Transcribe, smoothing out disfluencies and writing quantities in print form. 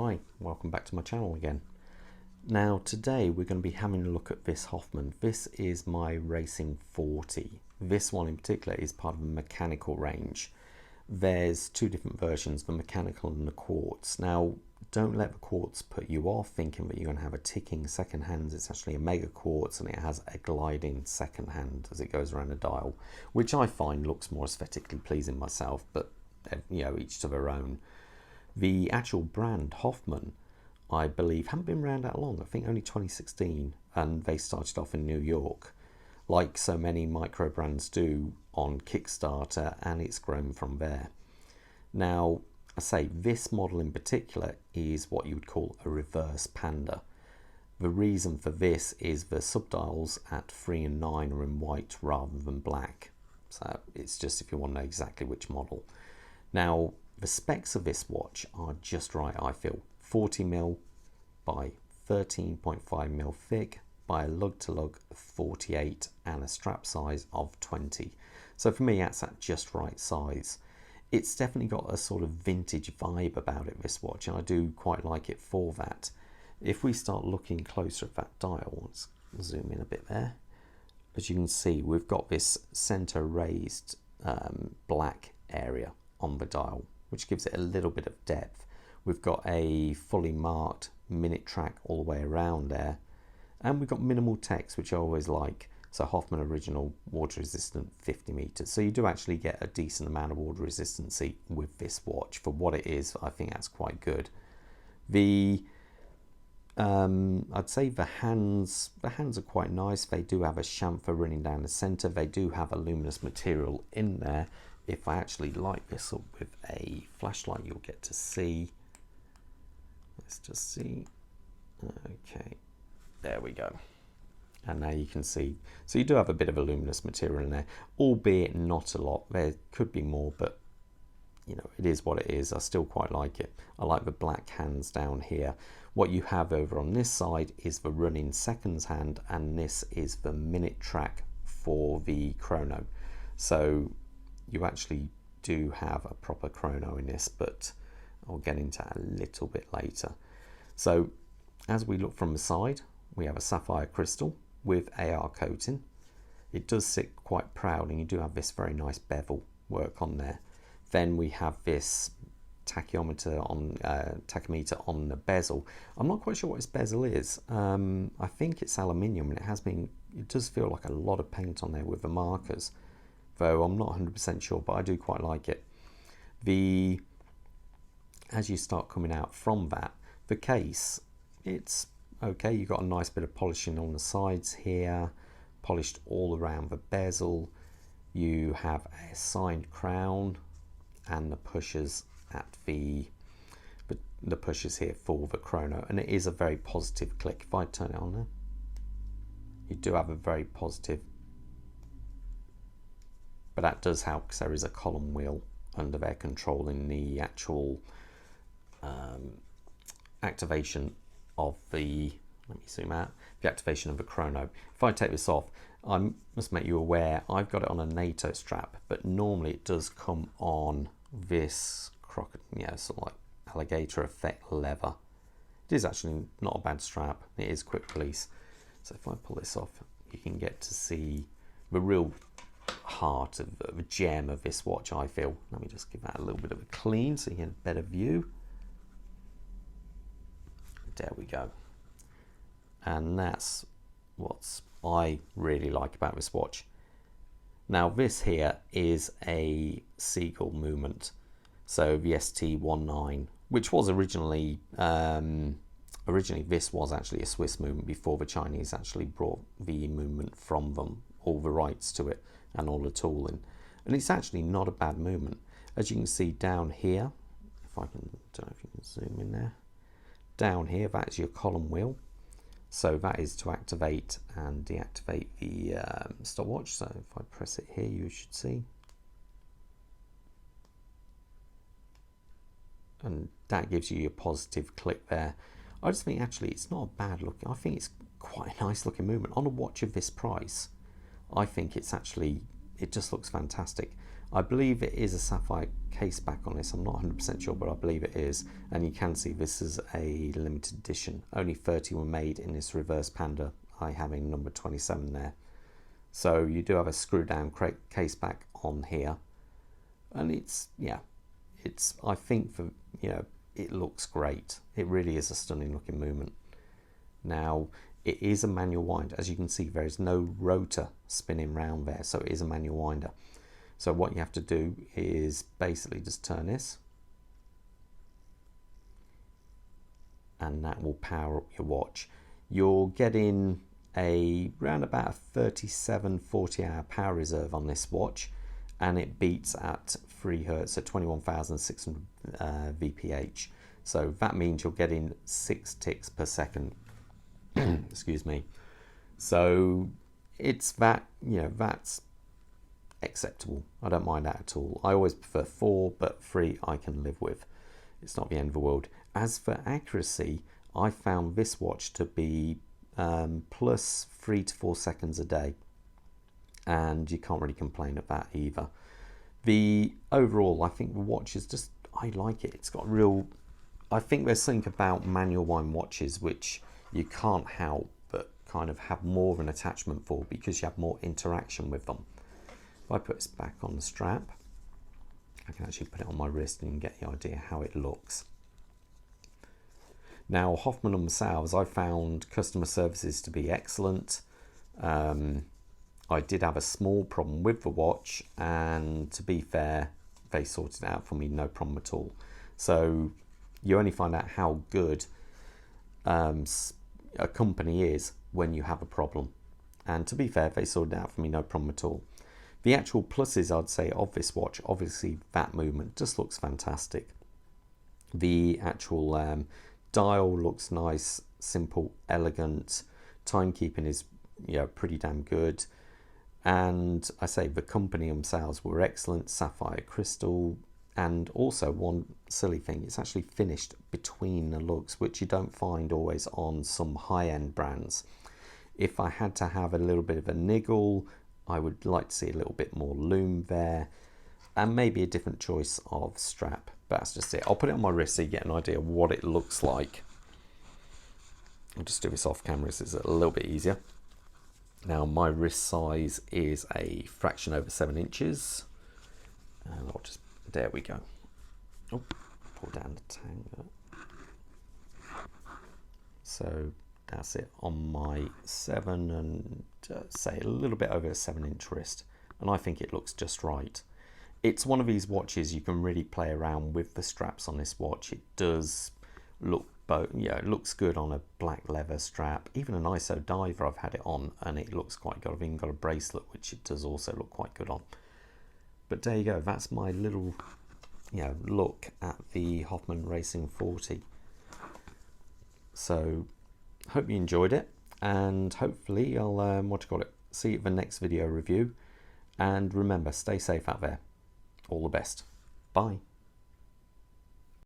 Hi, welcome back to my channel again. Now today we're going to be having a look at this Hoffman. This is my Racing 40. This one in particular is part of a mechanical range. There's two different versions, the mechanical and the quartz. Now don't let the quartz put you off thinking that you're going to have a ticking second hand. It's actually a mega quartz and it has a gliding second hand as it goes around a dial, which I find looks more aesthetically pleasing myself, but you know, each to their own. The actual brand Hoffman, I believe, haven't been around that long. I think only 2016, and they started off in New York, like so many micro brands do on Kickstarter, and it's grown from there. Now, I say this model in particular is what you would call a reverse panda. The reason for this is the subdials at 3 and 9 are in white rather than black. So it's just if you want to know exactly which model. Now, the specs of this watch are just right, I feel. 40mm by 13.5mm thick by a lug-to-lug of 48 and a strap size of 20. So for me, that's that just right size. It's definitely got a sort of vintage vibe about it, this watch, and I do quite like it for that. If we start looking closer at that dial, let's zoom in a bit there. As you can see, we've got this center raised black area on the dial, which gives it a little bit of depth. We've got a fully marked minute track all the way around there, and we've got minimal text, which I always like. So Hoffman original, water resistant, 50 meters. So you do actually get a decent amount of water resistancy with this watch. For what it is, I think that's quite good. The I'd say the hands are quite nice. They do have a chamfer running down the center. They do have a luminous material in there. If I actually light this up with a flashlight, you'll get to see. Let's just see. Okay, there we go. And now you can see. So you do have a bit of a luminous material in there, albeit not a lot. There could be more, but you know, it is what it is. I still quite like it. I like the black hands down here. What you have over on this side is the running seconds hand, and this is the minute track for the chrono. So you actually do have a proper chrono in this, but I'll get into that a little bit later. So as we look from the side, we have a sapphire crystal with AR coating. It does sit quite proud, and you do have this very nice bevel work on there. Then we have this tachometer on the bezel. I'm not quite sure what this bezel is. I think it's aluminium, and it does feel like a lot of paint on there with the markers, though I'm not 100% sure, but I do quite like it. As you start coming out from that, the case, it's okay. You've got a nice bit of polishing on the sides here, polished all around the bezel. You have a signed crown and the pushers at the pushers here for the chrono, and it is a very positive click. If I turn it on there, you do have a very positive, but that does help because there is a column wheel under there controlling the actual activation of the, let me zoom out, the activation of the chrono. If I take this off, I must make you aware I've got it on a NATO strap, but normally it does come on this sort of like alligator effect leather. It is actually not a bad strap. It is quick release. So if I pull this off, you can get to see the real heart of the gem of this watch, I feel. Let me just give that a little bit of a clean so you get a better view. There we go. And that's what I really like about this watch. Now this here is a Seagull movement, so the ST19, which was originally this was actually a Swiss movement before the Chinese actually brought the movement from them, all the rights to it and all the tooling, and it's actually not a bad movement. As you can see down here, if I can, don't know if you can zoom in there, down here, that's your column wheel. So that is to activate and deactivate the stopwatch. So if I press it here, you should see. And that gives you your positive click there. I just think actually it's not a bad looking. I think it's quite a nice looking movement. On a watch of this price, I think it's actually, it just looks fantastic. I believe it is a sapphire case back on this. I'm not 100% sure, but I believe it is. And you can see this is a limited edition. Only 30 were made in this reverse Panda. I have in number 27 there. So you do have a screw down case back on here. And it's, yeah, it's, I think for, you know, it looks great. It really is a stunning looking movement. Now, it is a manual wind. As you can see, there is no rotor spinning round there, so it is a manual winder. So what you have to do is basically just turn this, and that will power up your watch. You're getting around about a 37-40 hour power reserve on this watch, and it beats at 3 Hertz at 21,600 VPH. So that means you're getting 6 ticks per second. Excuse me. So it's that, you know, that's acceptable. I don't mind that at all. I always prefer 4, but 3 I can live with. It's not the end of the world. As for accuracy, I found this watch to be plus 3 to 4 seconds a day, and you can't really complain at that either. The overall, I think the watch is just, I like it. It's got real, I think there's something about manual wind watches which you can't help but kind of have more of an attachment for, because you have more interaction with them. If I put this back on the strap, I can actually put it on my wrist and you can get the idea how it looks. Now, Hoffman themselves, I found customer services to be excellent. I did have a small problem with the watch, and to be fair, they sorted it out for me, no problem at all. So you only find out how good a company is when you have a problem. And to be fair, they sorted it out for me, no problem at all. The actual pluses, I'd say, of this watch, obviously that movement just looks fantastic. The actual dial looks nice, simple, elegant. Timekeeping is, you know, pretty damn good. And I say the company themselves were excellent, sapphire crystal. And also one silly thing, it's actually finished between the lugs, which you don't find always on some high-end brands. If I had to have a little bit of a niggle, I would like to see a little bit more loom there, and maybe a different choice of strap. But that's just it. I'll put it on my wrist so you get an idea of what it looks like. I'll just do this off camera so it's a little bit easier. Now, my wrist size is a fraction over 7 inches. And I'll just, there we go. Oh, pull down the tang. So that's it on my 7 and say a little bit over a 7-inch wrist. And I think it looks just right. It's one of these watches you can really play around with the straps on this watch. It does look, yeah, it looks good on a black leather strap. Even an ISO diver, I've had it on, and it looks quite good. I've even got a bracelet, which it does also look quite good on. But there you go. That's my little, you know, look at the Hoffman Racing 40. So, hope you enjoyed it, and hopefully I'll see you at the next video review. And remember, stay safe out there. All the best. Bye.